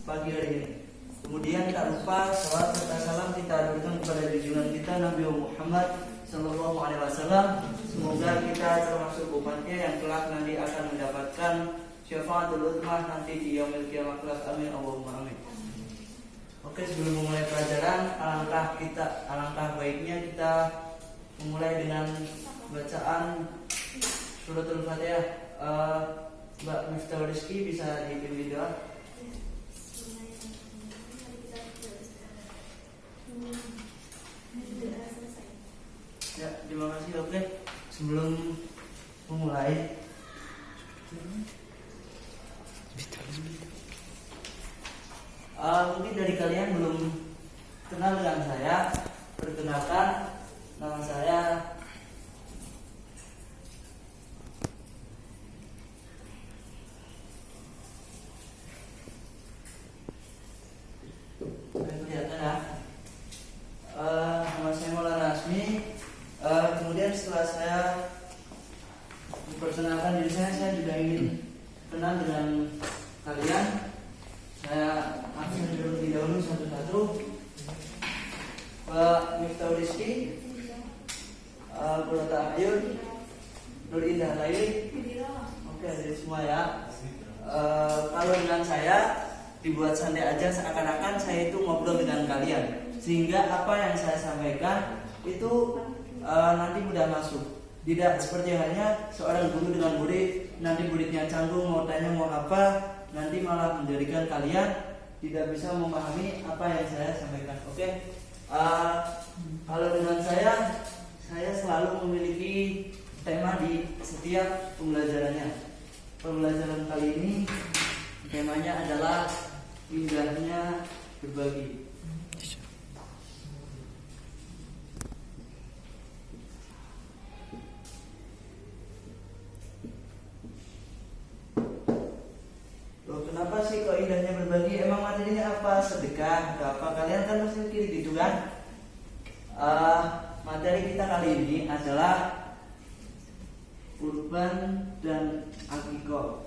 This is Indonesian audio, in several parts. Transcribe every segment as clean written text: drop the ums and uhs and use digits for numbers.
pagi hari ini. Kemudian tak lupa salat serta salam kita aturkan kepada junjungan kita Nabi Muhammad Sallallahu Alaihi Wasallam. Semoga kita termasuk umatnya yang kelak nanti akan mendapatkan syafaatul utsmah nanti di yaumil qiyamah kelak. Amin Allahumma amin. Oke, sebelum memulai pelajaran, alangkah baiknya kita memulai dengan bacaan suratul Fatihah. Mbak Miftah Rizky bisa dipimpin doa. Ya, terima kasih. Oke, sebelum memulai, mungkin dari kalian belum kenal dengan saya. Perkenalkan, nama saya kelihatan ya. Nama saya Maulana Asmi. Kemudian setelah saya memperkenalkan diri saya juga ingin kenal dengan kalian. Saya akan terlebih dahulu satu-satu. Pak Miftah Rizky, Qurrata A'yun, Nur Indah Laili. Oke, jadi semua ya. Kalau dengan saya dibuat santai aja, seakan-akan saya itu ngobrol dengan kalian, sehingga apa yang saya sampaikan itu nanti mudah masuk. Tidak seperti halnya seorang guru dengan murid, nanti muridnya canggung mau tanya mau apa, nanti malah menjadikan kalian tidak bisa memahami apa yang saya sampaikan. Oke, kalau dengan saya selalu memiliki tema di setiap pembelajarannya. Pembelajaran kali ini temanya adalah indahnya berbagi. Loh, kenapa sih kok indahnya berbagi? Emang materinya apa? Sedekah atau apa? Kalian kan pasti mikir gitu kan? Materi kita kali ini adalah kurban dan akikah.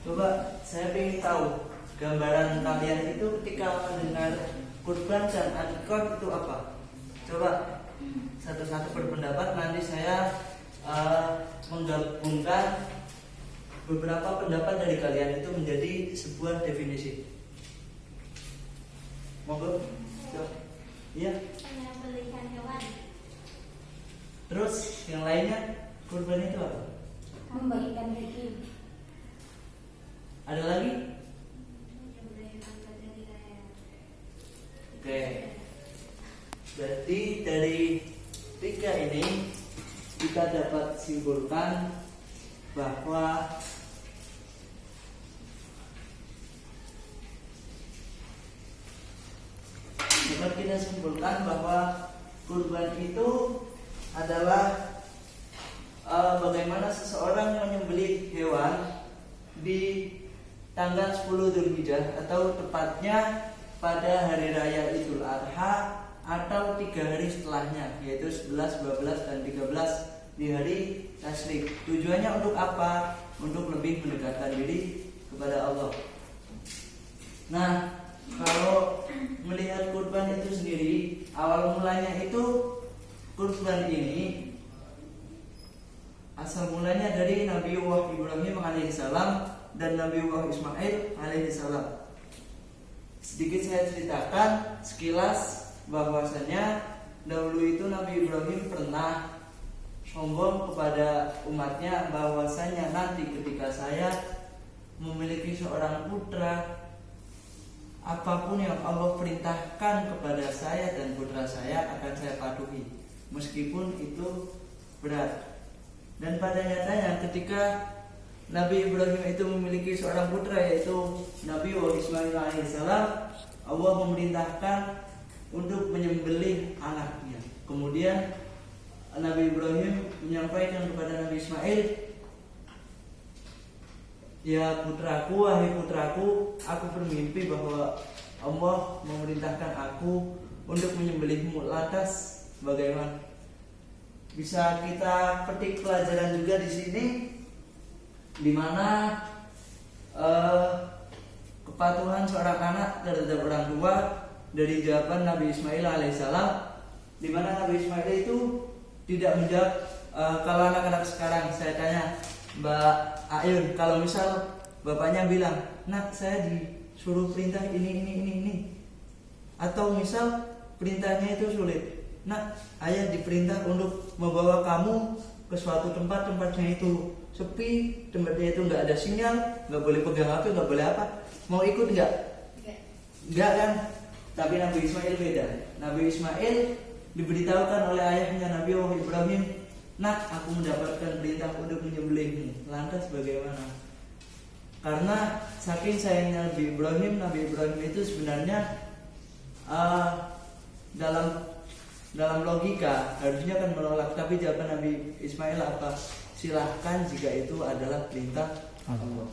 Coba saya ingin tahu gambaran kalian itu ketika mendengar kurban dan akikah itu apa? Coba satu-satu berpendapat. Nanti saya menggabungkan beberapa pendapat dari kalian itu menjadi sebuah definisi. Monggo. Iya. Menyembelihkan hewan. Terus yang lainnya, kurban itu apa? Membagikan rezeki. Ada lagi? Oke. Berarti dari tiga ini kita dapat simpulkan bahwa kurban itu adalah bagaimana seseorang menyembelih hewan di tanggal 10 Dzulhijjah atau tepatnya pada hari raya Idul Adha atau 3 hari setelahnya, yaitu 11, 12, dan 13 di hari tasyrik. Tujuannya untuk apa? Untuk lebih mendekatkan diri kepada Allah. Nah, kalau melihat kurban itu sendiri, awal mulanya itu kurban ini asal mulanya dari Nabiullah Ibrahim alaihissalam dan Nabiullah Ismail alaihissalam. Sedikit saya ceritakan sekilas bahwasanya dahulu itu Nabi Ibrahim pernah sombong kepada umatnya bahwasanya nanti ketika saya memiliki seorang putra, apapun yang Allah perintahkan kepada saya dan putra saya akan saya patuhi, meskipun itu berat. Dan pada nyatanya ketika Nabi Ibrahim itu memiliki seorang putra, yaitu Nabi Ismail alaihissalam, Allah memerintahkan untuk menyembelih anaknya. Kemudian Nabi Ibrahim menyampaikan kepada Nabi Ismail, "Ya putraku, wahai putraku, aku bermimpi bahwa Allah memerintahkan aku untuk menyembelihmu. Lantas bagaimana? Bisa kita petik pelajaran juga di sini, di mana kepatuhan seorang anak terhadap orang tua dari jawaban Nabi Ismail alaihissalam, di mana Nabi Ismail itu tidak menjawab. Kalau anak-anak sekarang saya tanya, Mbak Ayun, kalau misal bapaknya bilang, nak saya disuruh perintah ini, atau misal perintahnya itu sulit, nak ayah diperintah untuk membawa kamu ke suatu tempatnya itu sepi, tempatnya itu nggak ada sinyal, nggak boleh pegang HP, nggak boleh apa, mau ikut nggak? Nggak kan? Tapi Nabi Ismail beda. Nabi Ismail diberitahukan oleh ayahnya Nabi Ibrahim, nak aku mendapatkan perintah untuk menyembelihmu. Lantas bagaimana? Karena saking sayangnya Nabi Ibrahim itu sebenarnya dalam logika harusnya kan menolak, tapi jawaban Nabi Ismail apa? Silahkan jika itu adalah perintah Allah.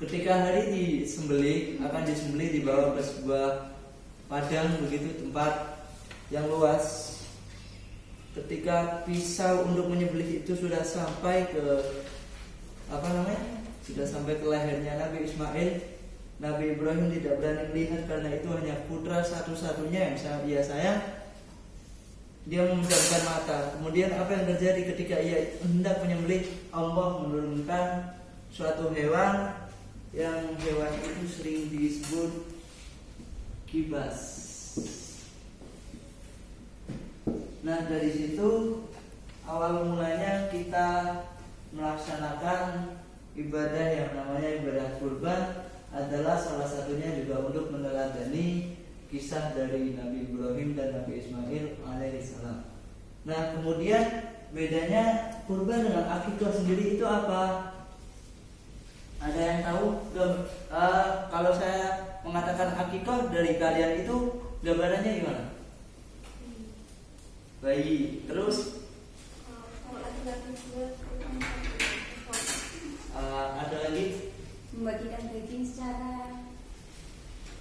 Ketika hari akan disembelih dibawa ke sebuah padang begitu, tempat yang luas. Ketika pisau untuk menyembelih itu sudah sampai ke sudah sampai ke lehernya Nabi Ismail, Nabi Ibrahim tidak berani melihat karena itu hanya putra satu-satunya yang ia sayang. Dia memejamkan mata. Kemudian apa yang terjadi ketika ia hendak menyembelih? Allah menurunkan suatu hewan yang hewan itu sering disebut kibas. Nah, dari situ awal mulanya kita melaksanakan ibadah yang namanya ibadah kurban, adalah salah satunya juga untuk meneladani kisah dari Nabi Ibrahim dan Nabi Ismail alaihissalam. Nah, kemudian bedanya kurban dengan akikah sendiri itu apa? Ada yang tahu? Kalau saya mengatakan akikah, dari kalian itu gambarannya gimana? Bayi. Terus ada lagi? Membagikan daging secara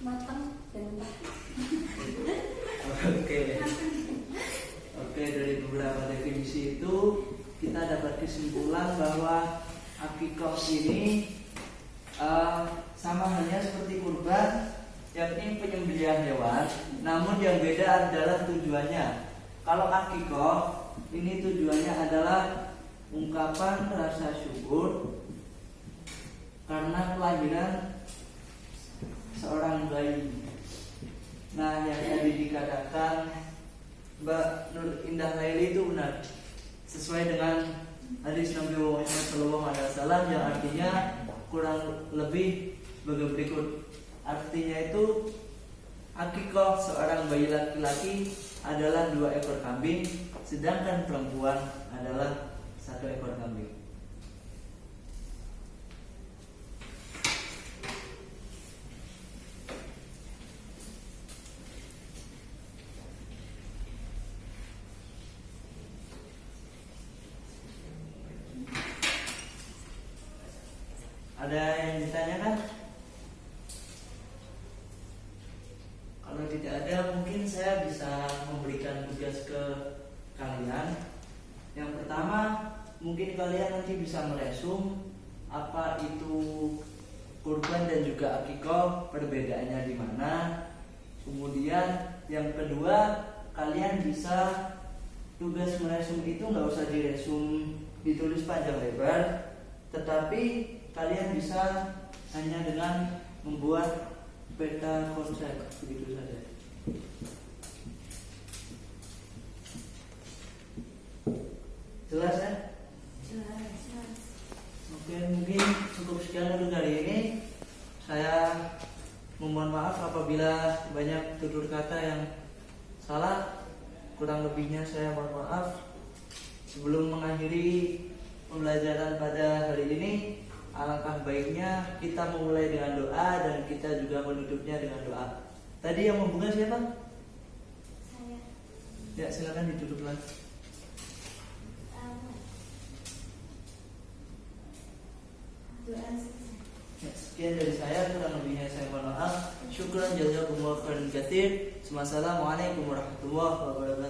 matang dan mentah. Oke, dari beberapa definisi itu kita dapat kesimpulan bahwa akikah ini sama halnya seperti kurban, yakni penyembelihan hewan, namun yang beda adalah tujuannya. Kalau akikah ini tujuannya adalah ungkapan rasa syukur karena kelahiran seorang bayi. Nah, yang tadi dikatakan Mbak Nur Indah Laili itu benar, sesuai dengan hadis Nabi Muhammad SAW yang artinya kurang lebih berikut. Artinya itu akikah seorang bayi laki-laki adalah 2 ekor kambing, sedangkan perempuan adalah 1 ekor kambing. Ada yang ditanyakan? Kalau tidak ada, mungkin saya bisa memberikan tugas ke kalian. Yang pertama, mungkin kalian nanti bisa meresum apa itu kurban dan juga akikah, perbedaannya di mana. Kemudian yang kedua, kalian bisa tugas meresum itu nggak usah diresum ditulis panjang lebar, tetapi kalian bisa hanya dengan membuat peta konsep, begitu saja. Jelas ya? Jelas. Oke, mungkin cukup sekian untuk hari ini. Saya memohon maaf apabila banyak tutur kata yang salah. Kurang lebihnya saya mohon maaf. Sebelum mengakhiri pembelajaran pada hari ini, alangkah baiknya kita memulai dengan doa dan kita juga menutupnya dengan doa. Tadi yang membuka siapa? Saya. Ya, silakan ditutup lagi. Doa selesai. Ya, sekian dari saya, kurang lebihnya saya mohon maaf. Syukran jazakumullah khairan katsir. Wassalamualaikum warahmatullahi wabarakatuh.